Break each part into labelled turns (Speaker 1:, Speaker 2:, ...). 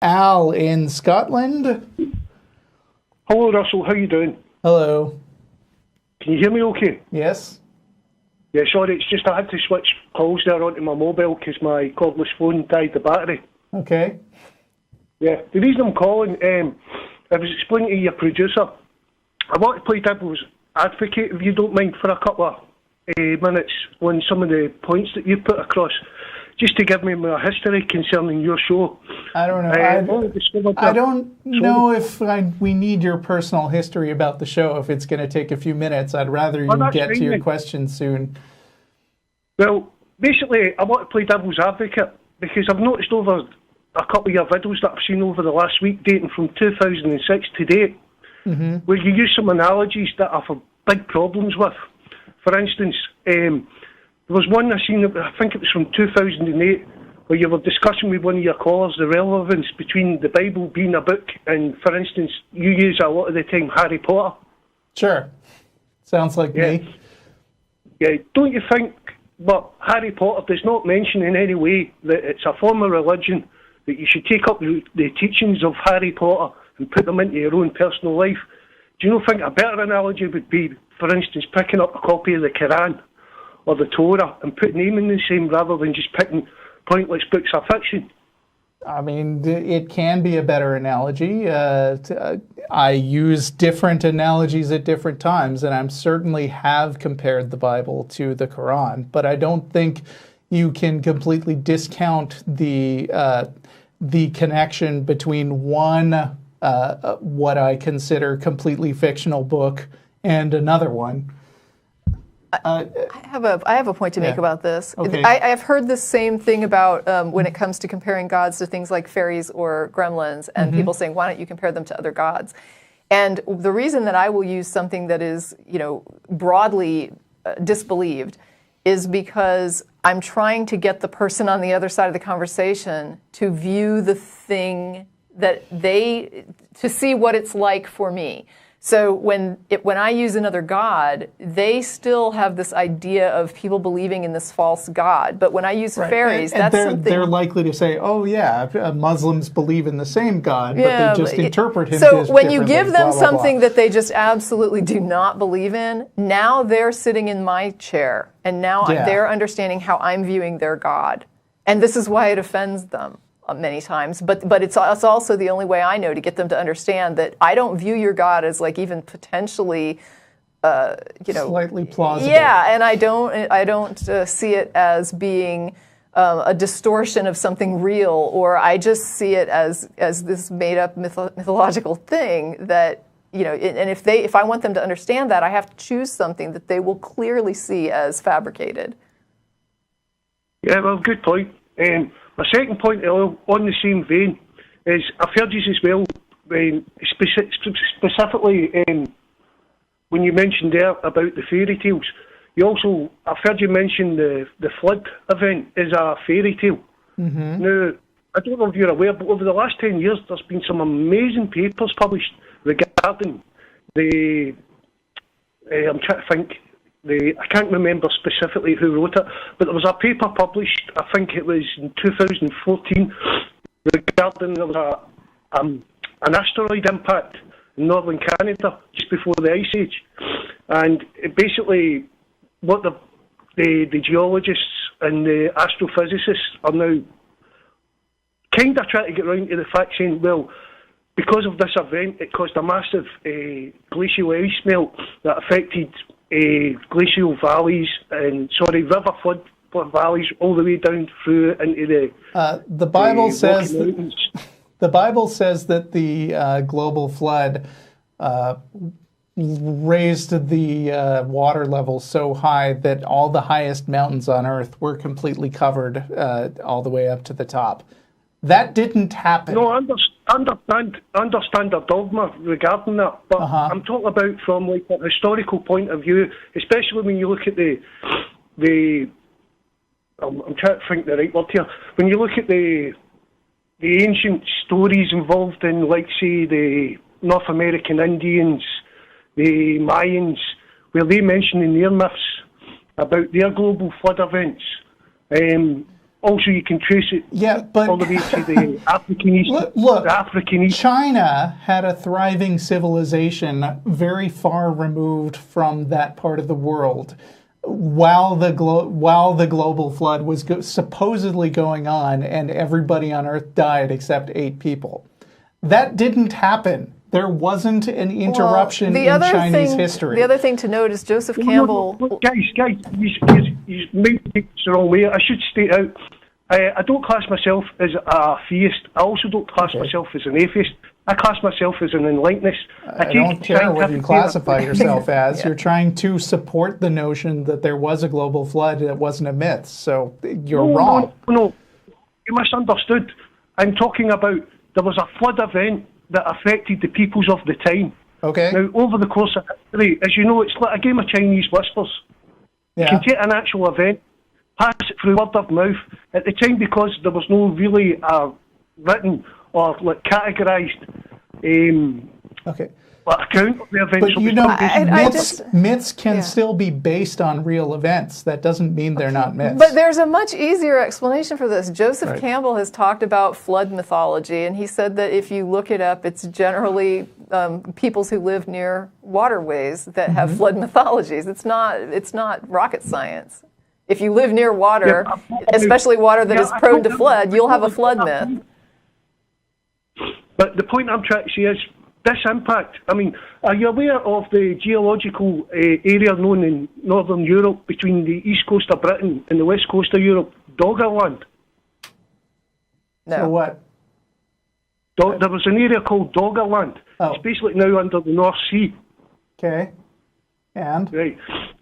Speaker 1: Al in Scotland.
Speaker 2: Hello, Russell. How you doing?
Speaker 1: Hello.
Speaker 2: Can you hear me okay?
Speaker 1: Yes.
Speaker 2: Yeah, sorry. It's just I had to switch calls there onto my mobile because my cordless phone died the battery.
Speaker 1: Okay.
Speaker 2: Yeah. The reason I'm calling, I was explaining to your producer, I want to play devil's advocate, if you don't mind, for a couple of minutes on some of the points that you put across, just to give me my history concerning your show.
Speaker 1: I don't know. I don't know if we need your personal history about the show if it's going to take a few minutes. I'd rather you get to your question soon.
Speaker 2: Well, basically, I want to play devil's advocate because I've noticed over a couple of your videos that I've seen over the last week, dating from 2006 to date, where you use some analogies that I've had big problems with. For instance, there was one I seen, I think it was from 2008, where you were discussing with one of your callers the relevance between the Bible being a book and, for instance, you use a lot of the time Harry Potter.
Speaker 1: Sure. Sounds like me.
Speaker 2: Yeah, don't you think, but Harry Potter does not mention in any way that it's a form of religion, that you should take up the teachings of Harry Potter and put them into your own personal life? Do you not think a better analogy would be, for instance, picking up a copy of the Koran or the Torah and putting them in the same rather than just picking pointless books of fiction?
Speaker 1: I mean, it can be a better analogy. I use different analogies at different times, and I certainly have compared the Bible to the Quran, but I don't think you can completely discount the connection between one, what I consider completely fictional book and another one.
Speaker 3: I have a point to make about this.
Speaker 1: Okay.
Speaker 3: I've heard the same thing about when it comes to comparing gods to things like fairies or gremlins, and people saying, why don't you compare them to other gods? And the reason that I will use something that is, broadly disbelieved is because I'm trying to get the person on the other side of the conversation to view the thing to see what it's like for me. So when I use another god, they still have this idea of people believing in this false god. But when I use fairies,
Speaker 1: and
Speaker 3: that's something...
Speaker 1: They're likely to say, oh yeah, Muslims believe in the same god, but they just interpret him
Speaker 3: So when you give them
Speaker 1: blah,
Speaker 3: something that they just absolutely do not believe in, now they're sitting in my chair, and now they're understanding how I'm viewing their god. And this is why it offends them many times, but it's also the only way I know to get them to understand that I don't view your God as like even potentially,
Speaker 1: slightly plausible.
Speaker 3: Yeah, and I don't see it as being a distortion of something real, or I just see it as this made up mythological thing that And if I want them to understand that, I have to choose something that they will clearly see as fabricated.
Speaker 2: Yeah, well, good point. My second point on the same vein is I've heard you as well, specifically when you mentioned there about the fairy tales. I've heard you mention the flood event is a fairy tale. Now, I don't know if you're aware, but over the last 10 years, there's been some amazing papers published regarding I'm trying to think. I can't remember specifically who wrote it, but there was a paper published, I think it was in 2014, regarding there was an asteroid impact in northern Canada just before the Ice Age. And basically what the geologists and the astrophysicists are now kind of trying to get around to the fact saying, well, because of this event, it caused a massive glacial ice melt that affected glacial valleys and river flood valleys all the way down through into
Speaker 1: the Bible says the Bible says that the global flood raised the water level so high that all the highest mountains on Earth were completely covered all the way up to the top. That didn't happen.
Speaker 2: No, understand the dogma regarding that, but I'm talking about from like a historical point of view, especially when you look at I'm trying to think the right word here. When you look at the ancient stories involved in, like, say, the North American Indians, the Mayans, where they mention in their myths about their global flood events. also you can trace it all the way to the African East.
Speaker 1: Look,
Speaker 2: the African East.
Speaker 1: China had a thriving civilization very far removed from that part of the world while the global flood was supposedly going on and everybody on Earth died except 8 people. That didn't happen. There wasn't an interruption in Chinese history.
Speaker 3: The other thing to note is Joseph Campbell...
Speaker 2: Guys, you may take this the wrong way. I should state out, I don't class myself as a theist. I also don't class myself as an atheist. I class myself as an enlightenist.
Speaker 1: I don't care what you classify yourself as. You're trying to support the notion that there was a global flood and it wasn't a myth. So you're wrong.
Speaker 2: No, you misunderstood. I'm talking about there was a flood event that affected the peoples of the time.
Speaker 1: Okay.
Speaker 2: Now, over the course of history, as you know, it's like a game of Chinese whispers.
Speaker 1: Yeah.
Speaker 2: You can take an actual event, pass it through word of mouth. At the time, because there was no really written or like categorised account of the event.
Speaker 1: But you know, myths can still be based on real events. That doesn't mean they're not myths.
Speaker 3: But there's a much easier explanation for this. Joseph Campbell has talked about flood mythology, and he said that if you look it up, it's generally peoples who live near waterways that have flood mythologies. It's not rocket science. If you live near water, especially water that is prone to flood, you'll have a flood myth.
Speaker 2: But the point I'm trying to say is this impact. I mean, are you aware of the geological area known in northern Europe between the east coast of Britain and the west coast of Europe, Doggerland?
Speaker 3: No.
Speaker 1: So what?
Speaker 2: There was an area called Doggerland.
Speaker 1: Oh.
Speaker 2: It's basically now under the North Sea.
Speaker 1: Okay. And?
Speaker 2: Right.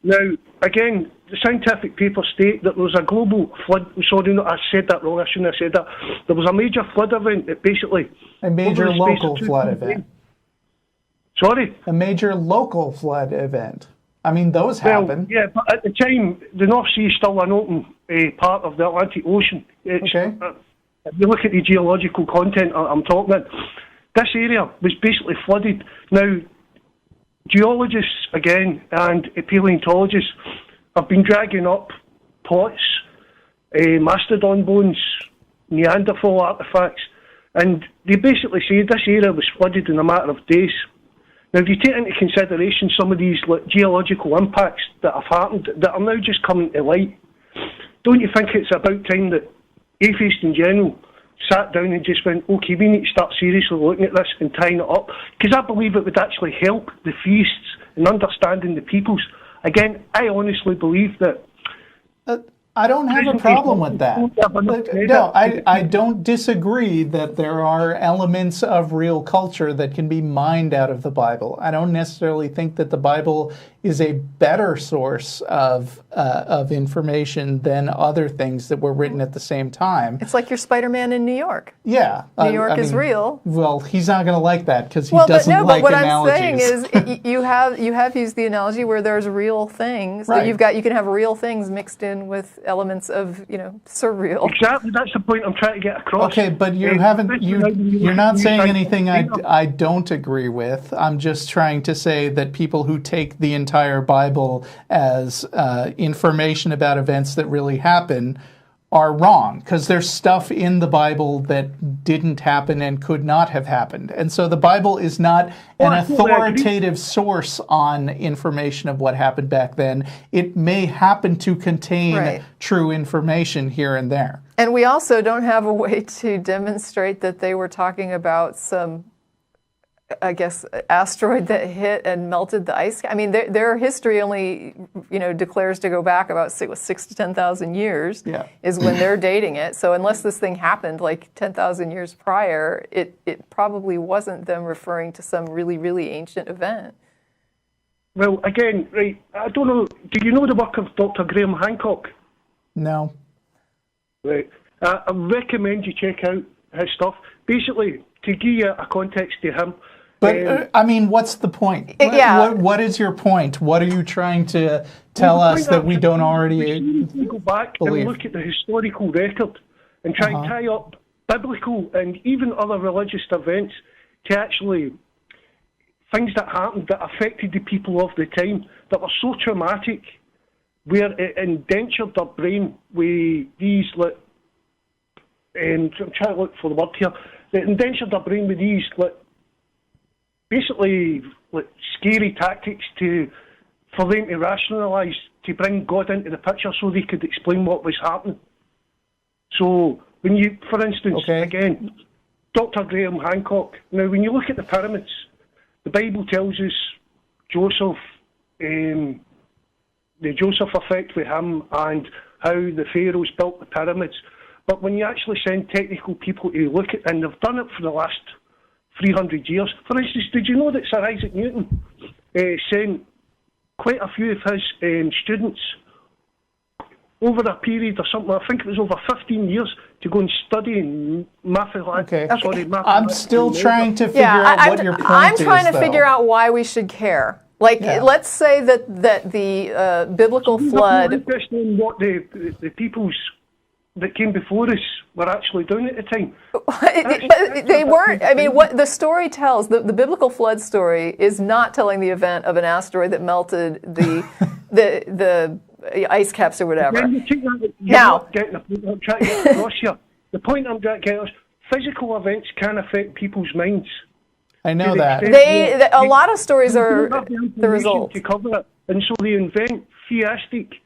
Speaker 2: Now, again, the scientific papers state that there was a global flood. Sorry, no, I said that wrong. I shouldn't have said that. There was a major flood event that basically...
Speaker 1: A major local flood event.
Speaker 2: Sorry?
Speaker 1: A major local flood event. I mean, those happen.
Speaker 2: Yeah, but at the time, the North Sea is still an open part of the Atlantic Ocean.
Speaker 1: Okay.
Speaker 2: If you look at the geological content I'm talking about, this area was basically flooded. Now, geologists, again, and paleontologists have been dragging up pots, mastodon bones, Neanderthal artefacts, and they basically say this area was flooded in a matter of days. Now, if you take into consideration some of these geological impacts that have happened, that are now just coming to light, don't you think it's about time that atheists in general sat down and just went, okay, we need to start seriously looking at this and tying it up? Because I believe it would actually help the theists in understanding the peoples. Again, I honestly believe that...
Speaker 1: I don't have a problem with that. No, I don't disagree that there are elements of real culture that can be mined out of the Bible. I don't necessarily think that the Bible is a better source of information than other things that were written at the same time.
Speaker 3: It's like your Spider-Man in New York.
Speaker 1: Yeah.
Speaker 3: New York is real.
Speaker 1: Well, he's not going to like that because he doesn't like analogies.
Speaker 3: But what I'm saying is you have used the analogy where there's real things.
Speaker 1: Right.
Speaker 3: You can have real things mixed in with elements of, surreal.
Speaker 2: Exactly. That's the point I'm trying to get across.
Speaker 1: Okay, but you're not saying anything I don't agree with. I'm just trying to say that people who take the entire Bible as information about events that really happen are wrong, because there's stuff in the Bible that didn't happen and could not have happened. And so the Bible is not an authoritative source on information of what happened back then. It may happen to contain true information here and there.
Speaker 3: And we also don't have a way to demonstrate that they were talking about some, I guess, asteroid that hit and melted the ice. I mean, their history only, declares to go back about 6 to 10,000 years is when they're dating it. So unless this thing happened like 10,000 years prior, it probably wasn't them referring to some really, really ancient event.
Speaker 2: Well, again, right, I don't know, do you know the work of Dr. Graham Hancock?
Speaker 1: No.
Speaker 2: Right. I recommend you check out his stuff. Basically, to give you a context to him,
Speaker 1: but, what's the point? What is your point? What are you trying to tell us that we don't already
Speaker 2: go back
Speaker 1: believe?
Speaker 2: And look at the historical record and try and tie up biblical and even other religious events to actually things that happened that affected the people of the time that were so traumatic, where it indentured their brain with these and I'm trying to look for the word here, that indentured their brain with these, like, basically, like, scary tactics for them to rationalise, to bring God into the picture so they could explain what was happening. So, when you, for instance, again, Dr. Graham Hancock, now when you look at the pyramids, the Bible tells us Joseph, the Joseph effect with him and how the pharaohs built the pyramids. But when you actually send technical people to look at, and they've done it for the last 300 years. For instance, did you know that Sir Isaac Newton sent quite a few of his students over a period or something, I think it was over 15 years, to go and study mathematics.
Speaker 1: I'm still trying to figure out what your point is,
Speaker 3: I'm trying to figure out why we should care. Like, let's say that the biblical flood...
Speaker 2: I'm interested in what the peoples that came before us were actually doing at the time.
Speaker 3: But they weren't. I mean, what the story tells, the biblical flood story is not telling the event of an asteroid that melted the ice caps or whatever.
Speaker 2: Now, I'm trying to get across here. The point I'm trying to get is physical events can affect people's minds.
Speaker 1: I know that.
Speaker 3: A lot of stories are the result.
Speaker 2: To cover it, and so they invent theistic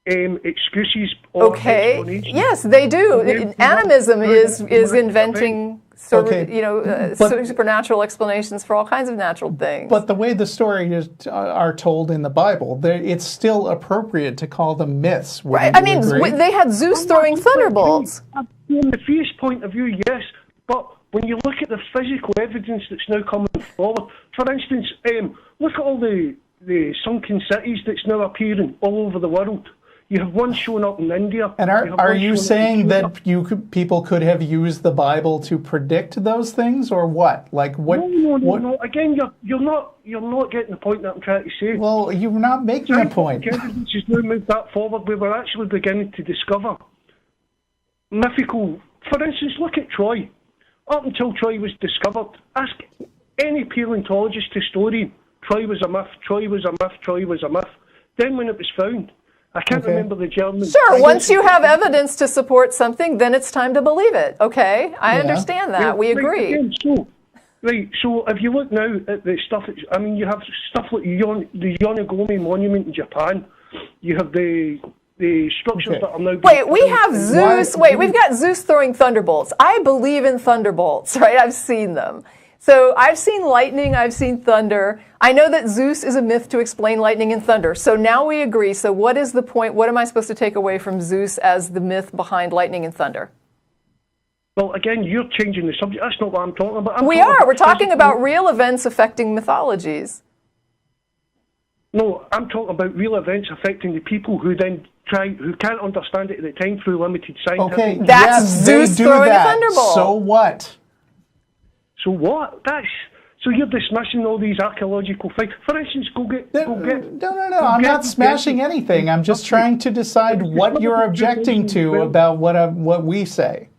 Speaker 2: excuses or explanations.
Speaker 3: Yes, they do. Animism is inventing supernatural explanations for all kinds of natural things.
Speaker 1: But the way the stories are told in the Bible, it's still appropriate to call them myths.
Speaker 3: Right. I mean, they had Zeus throwing thunderbolts.
Speaker 2: From the theist point of view, yes, but when you look at the physical evidence that's now coming forward, for instance, look at all the sunken cities that's now appearing all over the world. You have one showing up in India.
Speaker 1: And are you saying that people could have used the Bible to predict those things, or what? Like what?
Speaker 2: No. Again, you're not getting the point that I'm trying to say.
Speaker 1: Well, you're not making a point.
Speaker 2: Evidence has now moved that forward. We were actually beginning to discover mythical. For instance, look at Troy. Up until Troy was discovered, ask any paleontologist historian, Troy was a myth. Troy was a myth. Troy was a myth. Then when it was found, I can't remember the German.
Speaker 3: Sure, once you have evidence to support something, then it's time to believe it. Okay, I understand that. We agree.
Speaker 2: So if you look now at the stuff, I mean, you have stuff like the Yonaguni Monument in Japan. You have the structures that are now...
Speaker 3: Wait, we have Zeus. Wait, we've got Zeus throwing thunderbolts. I believe in thunderbolts, right? I've seen them. So I've seen lightning, I've seen thunder. I know that Zeus is a myth to explain lightning and thunder. So now we agree. So what is the point? What am I supposed to take away from Zeus as the myth behind lightning and thunder?
Speaker 2: Well, again, you're changing the subject. That's not what I'm talking about.
Speaker 3: We're talking about real events affecting mythologies.
Speaker 2: No, I'm talking about real events affecting the people who then who can't understand it at the time through limited science.
Speaker 1: Okay,
Speaker 3: that's Zeus throwing a thunderbolt.
Speaker 1: So what?
Speaker 2: So what? So you're dismissing all these archaeological things. For instance, go get.
Speaker 1: No. I'm not smashing anything. I'm just trying to decide what you're objecting to about what we say.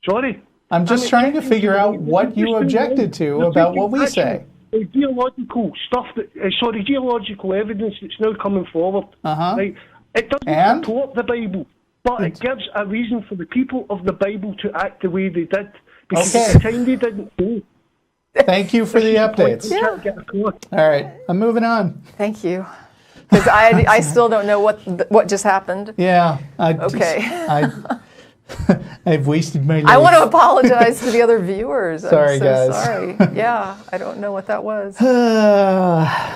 Speaker 2: Sorry?
Speaker 1: I'm just trying to figure out what you objected to about what we say.
Speaker 2: Geological stuff geological evidence that's now coming forward. Right? It doesn't support the Bible, but it gives a reason for the people of the Bible to act the way they did. Because at the time they didn't know.
Speaker 1: Thank you for the updates. All right, I'm moving on.
Speaker 3: Thank you. Because I still don't know what just happened.
Speaker 1: Yeah. I've wasted my life.
Speaker 3: I want to apologize to the other viewers.
Speaker 1: Sorry,
Speaker 3: I'm so
Speaker 1: guys.
Speaker 3: Sorry. Yeah, I don't know what that was.